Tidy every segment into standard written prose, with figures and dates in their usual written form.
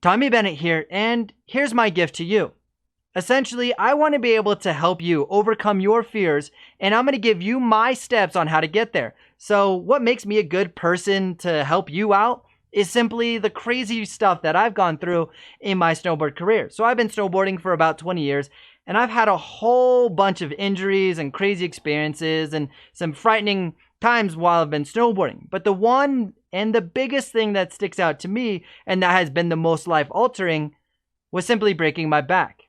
Tommy Bennett here, and here's my gift to you. Essentially, I want to be able to help you overcome your fears, and I'm going to give you my steps on how to get there. So, what makes me a good person to help you out is simply the crazy stuff that I've gone through in my snowboard career. So, I've been snowboarding for about 20 years, and I've had a whole bunch of injuries and crazy experiences and some frightening times while I've been snowboarding. But the one and the biggest thing that sticks out to me, and that has been the most life altering, was simply breaking my back.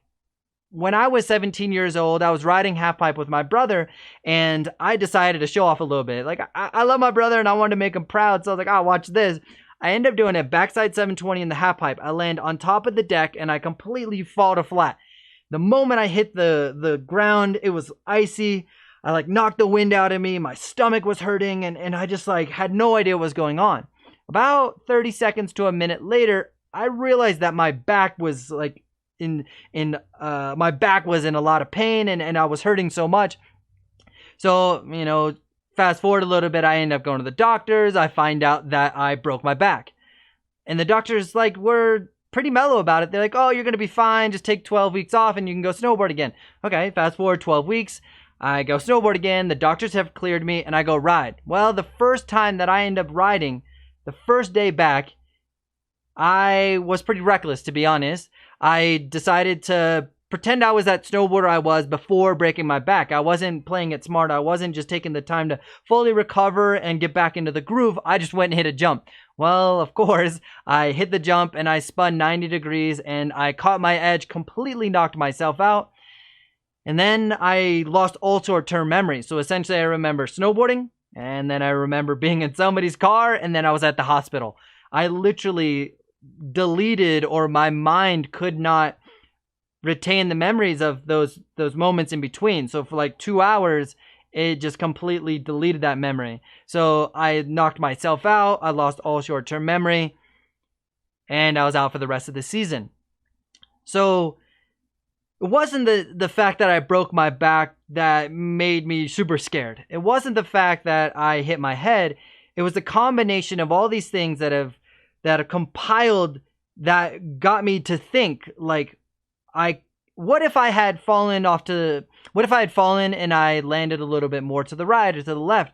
When I was 17 years old, I was riding half pipe with my brother, and I decided to show off a little bit. Like, I love my brother, and I wanted to make him proud, so I was like, watch this. I end up doing a backside 720 in the half pipe. I land on top of the deck, and I completely fall to flat. The moment I hit the ground, it was icy. I knocked the wind out of me. My stomach was hurting, and I just had no idea what was going on. About 30 seconds to a minute later, I realized that my back was my back was in a lot of pain, and I was hurting so much. So, fast forward a little bit, I end up going to the doctors. I find out that I broke my back. And the doctors were pretty mellow about it. They're like, oh, you're going to be fine. Just take 12 weeks off and you can go snowboard again. Okay, fast forward 12 weeks. I go snowboard again. The doctors have cleared me and I go ride. Well, the first time that I end up riding, the first day back, I was pretty reckless, to be honest. I decided to pretend I was that snowboarder I was before breaking my back. I wasn't playing it smart. I wasn't just taking the time to fully recover and get back into the groove. I just went and hit a jump. Well, of course, I hit the jump and I spun 90 degrees and I caught my edge, completely knocked myself out. And then I lost all short-term memories. So essentially I remember snowboarding, and then I remember being in somebody's car, and then I was at the hospital. I literally deleted, or my mind could not retain the memories of those moments in between. So for 2 hours, it just completely deleted that memory. So I knocked myself out. I lost all short-term memory, and I was out for the rest of the season. So it wasn't the fact that I broke my back that made me super scared. It wasn't the fact that I hit my head. It was the combination of all these things that have compiled that got me to think, what if I had fallen and I landed a little bit more to the right or to the left?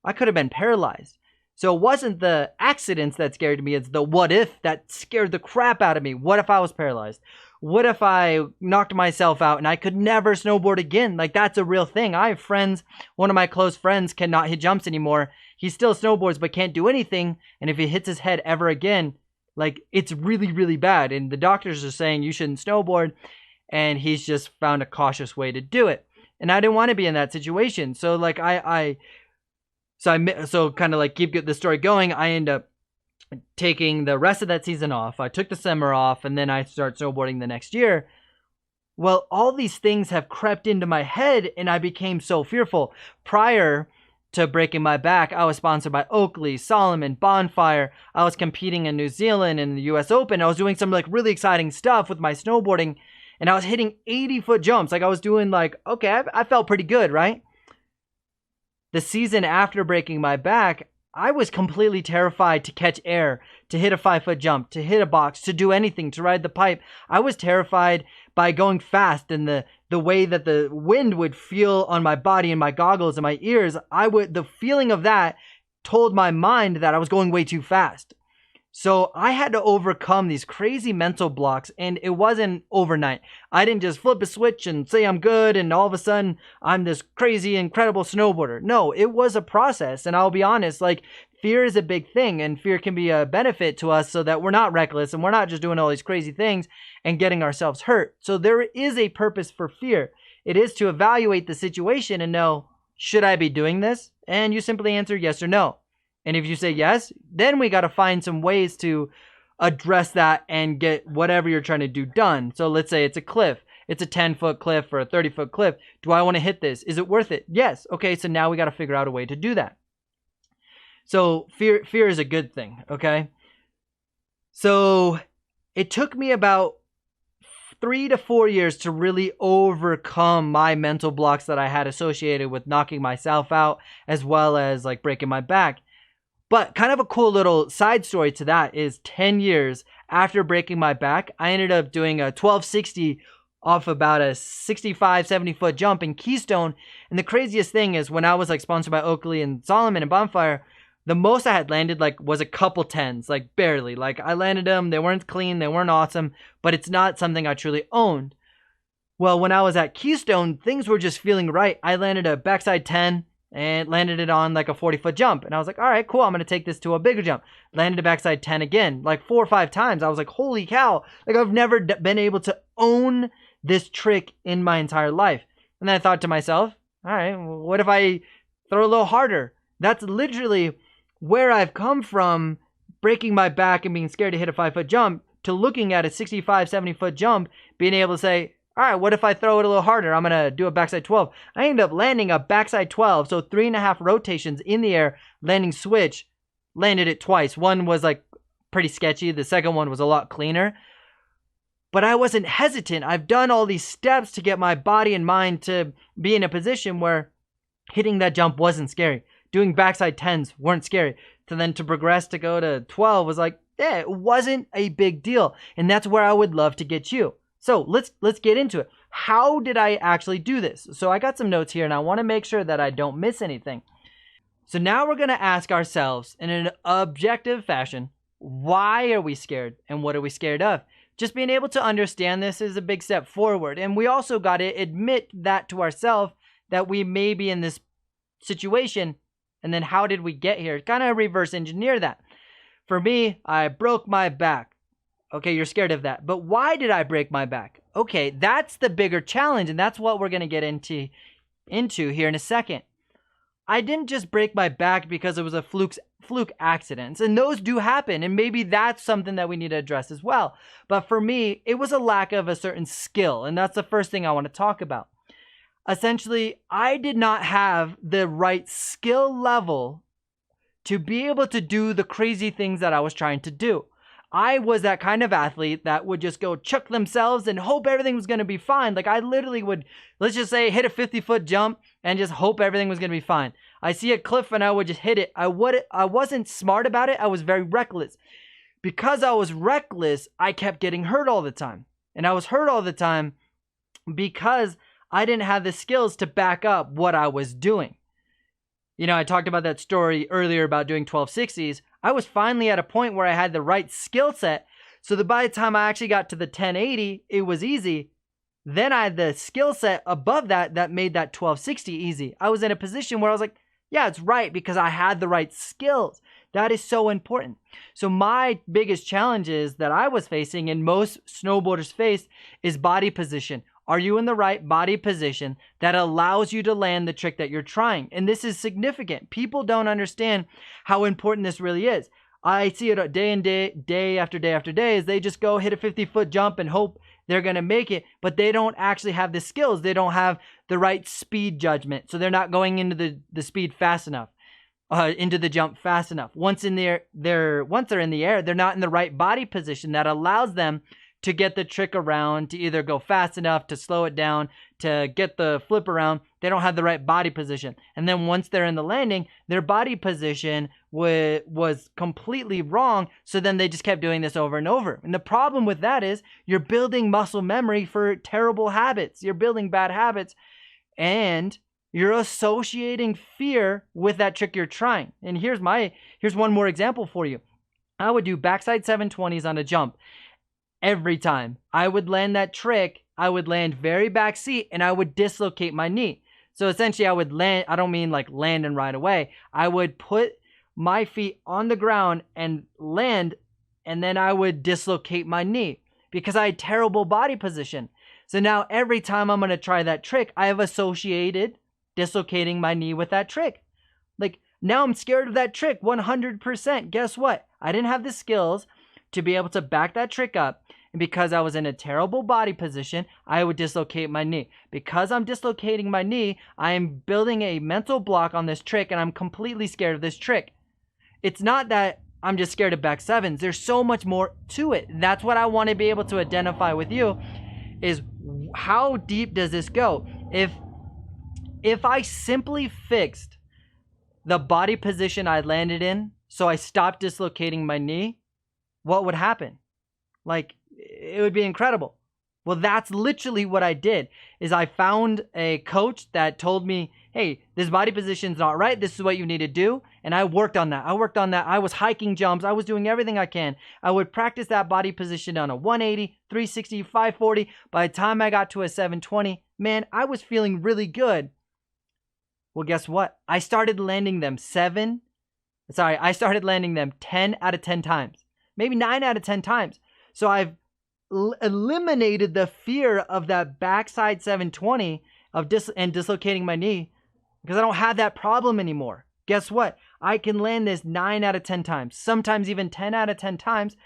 I could have been paralyzed. So it wasn't the accidents that scared me, it's the what if that scared the crap out of me. What if I was paralyzed? What if I knocked myself out and I could never snowboard again? That's a real thing. I have friends, one of my close friends cannot hit jumps anymore. He still snowboards but can't do anything. And if he hits his head ever again, it's really, really bad. And the doctors are saying you shouldn't snowboard. And he's just found a cautious way to do it. And I didn't want to be in that situation. So keep the story going. I end up taking the rest of that season off. I took the summer off, and then I start snowboarding the next year. Well, all these things have crept into my head, and I became so fearful. Prior to breaking my back, I was sponsored by Oakley, Salomon, Bonfire. I was competing in New Zealand in the US Open. I was doing some really exciting stuff with my snowboarding, and I was hitting 80-foot jumps. I was doing okay, I felt pretty good, right? The season after breaking my back, I was completely terrified to catch air, to hit a 5-foot jump, to hit a box, to do anything, to ride the pipe. I was terrified by going fast and the way that the wind would feel on my body and my goggles and my ears. The feeling of that told my mind that I was going way too fast. So I had to overcome these crazy mental blocks, and it wasn't overnight. I didn't just flip a switch and say I'm good and all of a sudden I'm this crazy, incredible snowboarder. No, it was a process, and I'll be honest, fear is a big thing, and fear can be a benefit to us so that we're not reckless and we're not just doing all these crazy things and getting ourselves hurt. So there is a purpose for fear. It is to evaluate the situation and know, should I be doing this? And you simply answer yes or no. And if you say yes, then we got to find some ways to address that and get whatever you're trying to do done. So let's say it's a cliff. It's a 10-foot cliff or a 30-foot cliff. Do I want to hit this? Is it worth it? Yes. Okay, so now we got to figure out a way to do that. So fear is a good thing, okay? So it took me about 3 to 4 years to really overcome my mental blocks that I had associated with knocking myself out, as well as breaking my back. But kind of a cool little side story to that is 10 years after breaking my back, I ended up doing a 1260 off about a 65, 70 foot jump in Keystone. And the craziest thing is when I was like sponsored by Oakley and Solomon and Bonfire, the most I had landed like was a couple tens, like barely. Like I landed them, they weren't clean, they weren't awesome, but it's not something I truly owned. Well, when I was at Keystone, things were just feeling right. I landed a backside 10 and landed it on like a 40-foot jump. And I was like, all right, cool. I'm going to take this to a bigger jump. Landed a backside 10 again, like 4 or 5 times. I was like, holy cow. Like I've never been able to own this trick in my entire life. And then I thought to myself, all right, what if I throw a little harder? That's literally where I've come from, breaking my back and being scared to hit a 5-foot jump, to looking at a 65, 70-foot jump, being able to say, all right, what if I throw it a little harder? I'm going to do a backside 12. I ended up landing a backside 12, so 3.5 rotations in the air, landing switch, landed it twice. One was like pretty sketchy. The second one was a lot cleaner. But I wasn't hesitant. I've done all these steps to get my body and mind to be in a position where hitting that jump wasn't scary. Doing backside 10s weren't scary. So then to progress to go to 12 was like, yeah, it wasn't a big deal. And that's where I would love to get you. So let's get into it. How did I actually do this? So I got some notes here and I want to make sure that I don't miss anything. So now we're going to ask ourselves in an objective fashion, why are we scared and what are we scared of? Just being able to understand this is a big step forward. And we also got to admit that to ourselves, that we may be in this situation. And then how did we get here? Kind of reverse engineer that. For me, I broke my back. Okay, you're scared of that. But why did I break my back? Okay, that's the bigger challenge. And that's what we're going to get into here in a second. I didn't just break my back because it was a fluke accidents, and those do happen, and maybe that's something that we need to address as well. But for me, it was a lack of a certain skill, and that's the first thing I want to talk about. Essentially, I did not have the right skill level to be able to do the crazy things that I was trying to do. I was that kind of athlete that would just go chuck themselves and hope everything was going to be fine. Like I literally would, let's just say, hit a 50-foot jump and just hope everything was going to be fine. I see a cliff and I would just hit it. I wasn't smart about it. I was very reckless. Because I was reckless, I kept getting hurt all the time. And I was hurt all the time because I didn't have the skills to back up what I was doing. You know, I talked about that story earlier about doing 1260s. I was finally at a point where I had the right skill set, so that by the time I actually got to the 1080, it was easy. Then I had the skill set above that made that 1260 easy. I was in a position where I was like, yeah, it's right, because I had the right skills. That is so important. So my biggest challenges that I was facing, and most snowboarders face, is body position. Are you in the right body position that allows you to land the trick that you're trying? And this is significant. People don't understand how important this really is. I see it day after day after day, is they just go hit a 50-foot jump and hope they're going to make it, but they don't actually have the skills. They don't have the right speed judgment. So they're not going into the speed fast enough, into the jump fast enough. Once they're in the air, they're not in the right body position that allows them to get the trick around, to either go fast enough, to slow it down, to get the flip around. They don't have the right body position. And then once they're in the landing, their body position was completely wrong. So then they just kept doing this over and over. And the problem with that is you're building muscle memory for terrible habits. You're building bad habits, and you're associating fear with that trick you're trying. And here's one more example for you. I would do backside 720s on a jump. Every time I would land that trick, I would land very back seat and I would dislocate my knee. So essentially I would land, I don't mean like landing right away. I would put my feet on the ground and land, and then I would dislocate my knee because I had terrible body position. So now every time I'm going to try that trick, I have associated dislocating my knee with that trick. Like now I'm scared of that trick 100%. Guess what? I didn't have the skills to be able to back that trick up. And because I was in a terrible body position, I would dislocate my knee. Because I'm dislocating my knee, I am building a mental block on this trick, and I'm completely scared of this trick. It's not that I'm just scared of back sevens. There's so much more to it. That's what I want to be able to identify with you, is how deep does this go? If I simply fixed the body position I landed in, so I stopped dislocating my knee, what would happen? Like, it would be incredible. Well, that's literally what I did. Is I found a coach that told me, hey, this body position's not right. This is what you need to do. And I worked on that. I was hiking jumps. I was doing everything I can. I would practice that body position on a 180, 360, 540. By the time I got to a 720, man, I was feeling really good. Well, guess what? I started landing them 10 out of 10 times. Maybe 9 out of 10 times. So I've eliminated the fear of that backside 720 and dislocating my knee, because I don't have that problem anymore. Guess what? I can land this 9 out of 10 times, sometimes even 10 out of 10 times.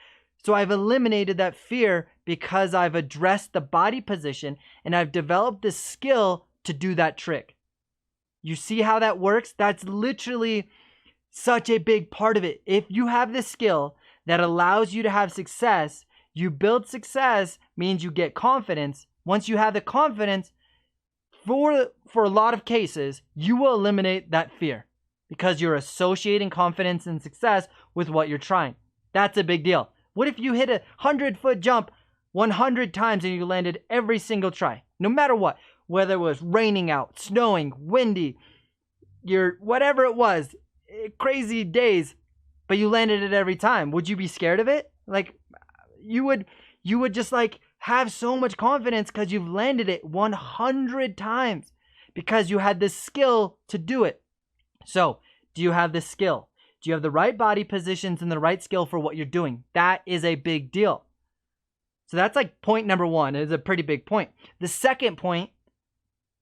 So I've eliminated that fear because I've addressed the body position and I've developed the skill to do that trick. You see how that works? That's literally such a big part of it. If you have the skill that allows you to have success, you build success means you get confidence. Once you have the confidence, for a lot of cases, you will eliminate that fear because you're associating confidence and success with what you're trying. That's a big deal. What if you hit a 100-foot jump 100 times and you landed every single try? No matter what, whether it was raining out, snowing, windy, whatever it was, crazy days, but you landed it every time. Would you be scared of it? Like, you would just like have so much confidence because you've landed it 100 times because you had the skill to do it. So, do you have the skill? Do you have the right body positions and the right skill for what you're doing? That is a big deal. So that's like point number one. It's a pretty big point. The second point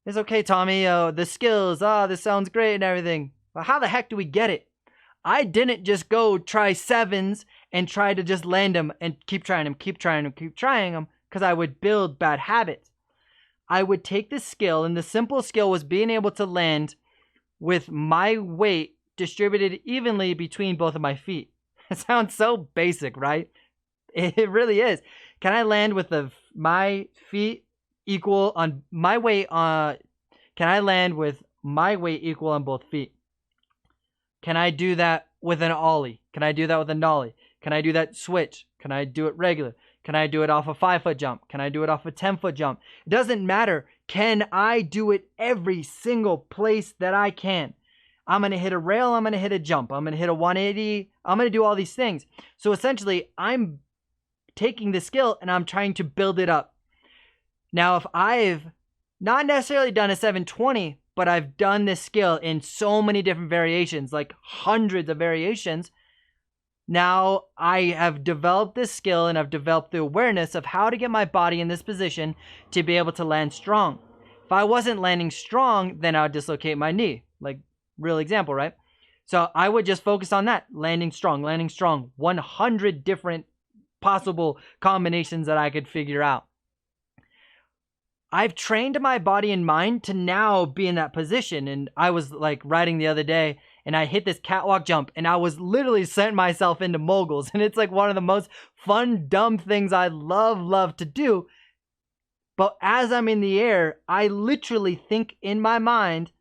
is, okay, Tommy, the skills, this sounds great and everything. But how the heck do we get it? I didn't just go try sevens and try to just land them and keep trying them because I would build bad habits. I would take the skill, and the simple skill was being able to land with my weight distributed evenly between both of my feet. It sounds so basic, right? It really is. Can I land with my feet equal on my weight? Can I land with my weight equal on both feet? Can I do that with an ollie? Can I do that with a nollie? Can I do that switch? Can I do it regular? Can I do it off a 5-foot jump? Can I do it off a 10-foot jump? It doesn't matter. Can I do it every single place that I can? I'm going to hit a rail. I'm going to hit a jump. I'm going to hit a 180. I'm going to do all these things. So essentially, I'm taking the skill and I'm trying to build it up. Now, if I've not necessarily done a 720, but I've done this skill in so many different variations, like hundreds of variations, now I have developed this skill and I've developed the awareness of how to get my body in this position to be able to land strong. If I wasn't landing strong, then I would dislocate my knee. Like, real example, right? So I would just focus on that, landing strong, 100 different possible combinations that I could figure out. I've trained my body and mind to now be in that position. And I was like riding the other day and I hit this catwalk jump and I was literally sent myself into moguls. And it's like one of the most fun, dumb things I love to do. But as I'm in the air, I literally think in my mind,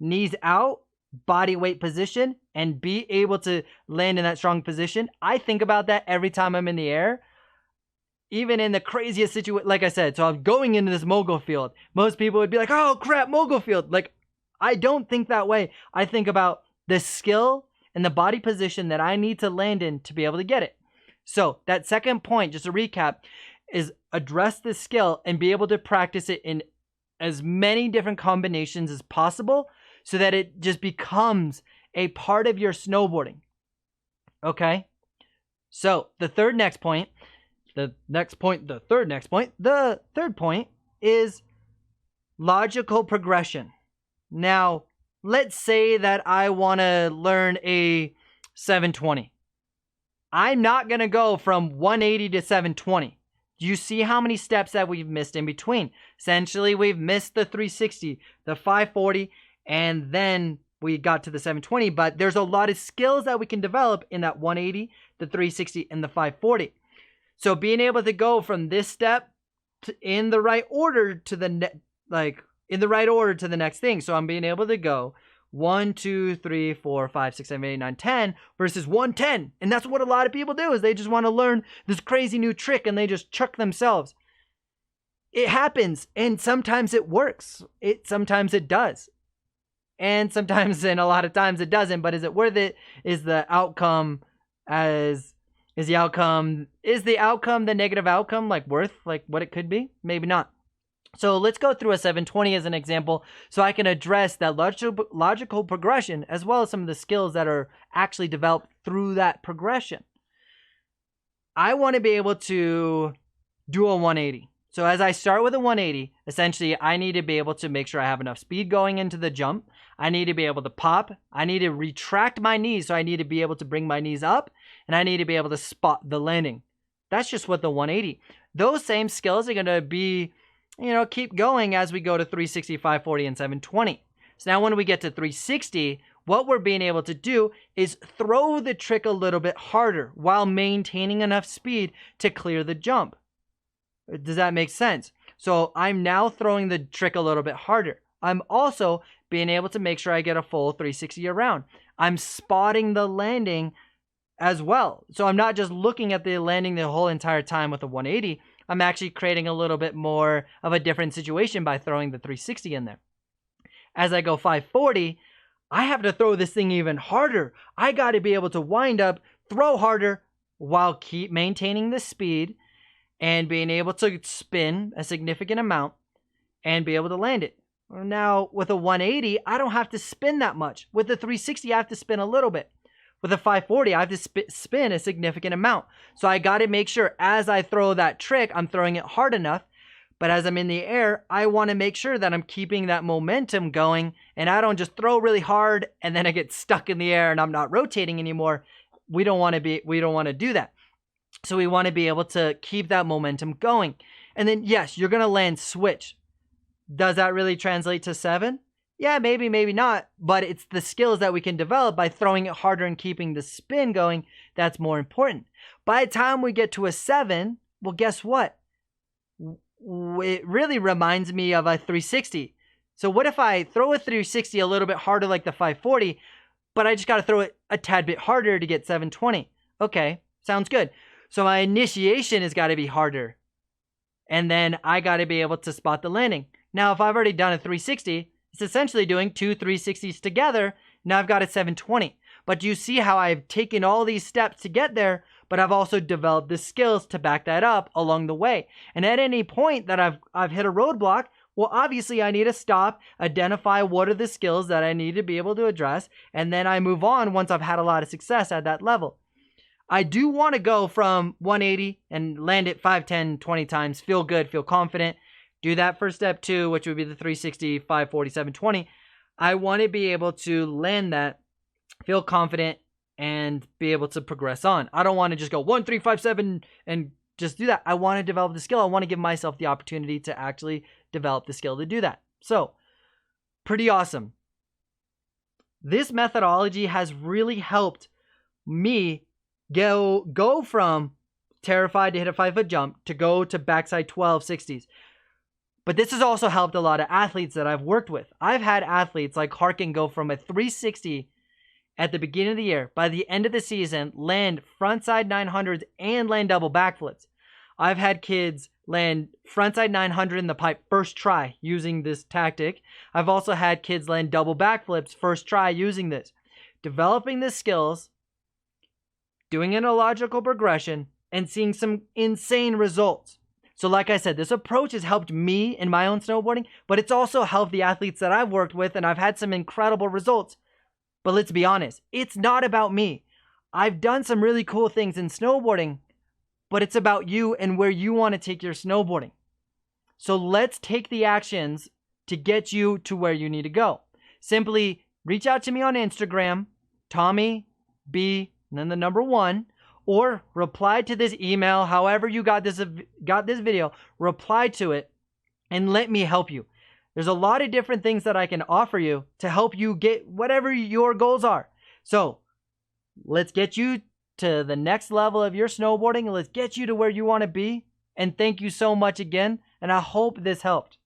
knees out, body weight position, and be able to land in that strong position. I think about that every time I'm in the air. Even in the craziest situation, like I said, so I'm going into this mogul field. Most people would be like, oh crap, mogul field. Like, I don't think that way. I think about the skill and the body position that I need to land in to be able to get it. So that second point, just to recap, is address the skill and be able to practice it in as many different combinations as possible so that it just becomes a part of your snowboarding. Okay? So the third point is logical progression. Now, let's say that I want to learn a 720. I'm not going to go from 180 to 720. Do you see how many steps that we've missed in between? Essentially, we've missed the 360, the 540, and then we got to the 720. But there's a lot of skills that we can develop in that 180, the 360, and the 540. So being able to go from this step in the right order to the next thing. So I'm being able to go 1, 2, 3, 4, 5, 6, 7, 8, 9, 10 versus 110. And that's what a lot of people do, is they just want to learn this crazy new trick and they just chuck themselves. It happens, and sometimes it works. Sometimes it does. And sometimes, and a lot of times it doesn't, but is it worth it? Is the outcome the negative outcome like worth like what it could be? Maybe not. So let's go through a 720 as an example so I can address that logical progression as well as some of the skills that are actually developed through that progression. I want to be able to do a 180. So as I start with a 180, essentially I need to be able to make sure I have enough speed going into the jump. I need to be able to pop. I need to retract my knees, so I need to be able to bring my knees up, and I need to be able to spot the landing. That's just what the 180. Those same skills are going to be, keep going as we go to 360, 540, and 720. So now when we get to 360, what we're being able to do is throw the trick a little bit harder while maintaining enough speed to clear the jump. Does that make sense? So I'm now throwing the trick a little bit harder. I'm also being able to make sure I get a full 360 around. I'm spotting the landing as well. So I'm not just looking at the landing the whole entire time with a 180. I'm actually creating a little bit more of a different situation by throwing the 360 in there. As I go 540, I have to throw this thing even harder. I got to be able to wind up, throw harder while keep maintaining the speed and being able to spin a significant amount and be able to land it. Now, with a 180, I don't have to spin that much. With the 360, I have to spin a little bit. With a 540, I have to spin a significant amount. So I got to make sure as I throw that trick, I'm throwing it hard enough. But as I'm in the air, I want to make sure that I'm keeping that momentum going and I don't just throw really hard and then I get stuck in the air and I'm not rotating anymore. We don't want to do that. So we want to be able to keep that momentum going. And then, yes, you're going to land switch. Does that really translate to 7? Yeah, maybe, maybe not. But it's the skills that we can develop by throwing it harder and keeping the spin going that's more important. By the time we get to a 7, well, guess what? It really reminds me of a 360. So what if I throw a 360 a little bit harder like the 540, but I just got to throw it a tad bit harder to get 720? Okay, sounds good. So my initiation has got to be harder. And then I got to be able to spot the landing. Now, if I've already done a 360, it's essentially doing two 360s together. Now I've got a 720. But do you see how I've taken all these steps to get there, but I've also developed the skills to back that up along the way. And at any point that I've hit a roadblock, well, obviously I need to stop, identify what are the skills that I need to be able to address, and then I move on once I've had a lot of success at that level. I do want to go from 180 and land it 5, 10, 20 times, feel good, feel confident. Do that for step 2, which would be the 360, 540, 720. I want to be able to land that, feel confident, and be able to progress on. I don't want to just go 1, 3, 5, 7 and just do that. I want to develop the skill. I want to give myself the opportunity to actually develop the skill to do that. So, pretty awesome. This methodology has really helped me go from terrified to hit a 5-foot jump to go to backside 1260s. But this has also helped a lot of athletes that I've worked with. I've had athletes like Harkin go from a 360 at the beginning of the year, by the end of the season, land frontside 900s and land double backflips. I've had kids land frontside 900 in the pipe first try using this tactic. I've also had kids land double backflips first try using this. Developing the skills, doing it in a logical progression, and seeing some insane results. So like I said, this approach has helped me in my own snowboarding, but it's also helped the athletes that I've worked with, and I've had some incredible results. But let's be honest, it's not about me. I've done some really cool things in snowboarding, but it's about you and where you want to take your snowboarding. So let's take the actions to get you to where you need to go. Simply reach out to me on Instagram, Tommy B, and then the number 1, or reply to this email, however you got this video, reply to it and let me help you. There's a lot of different things that I can offer you to help you get whatever your goals are. So let's get you to the next level of your snowboarding. Let's get you to where you want to be. And thank you so much again. And I hope this helped.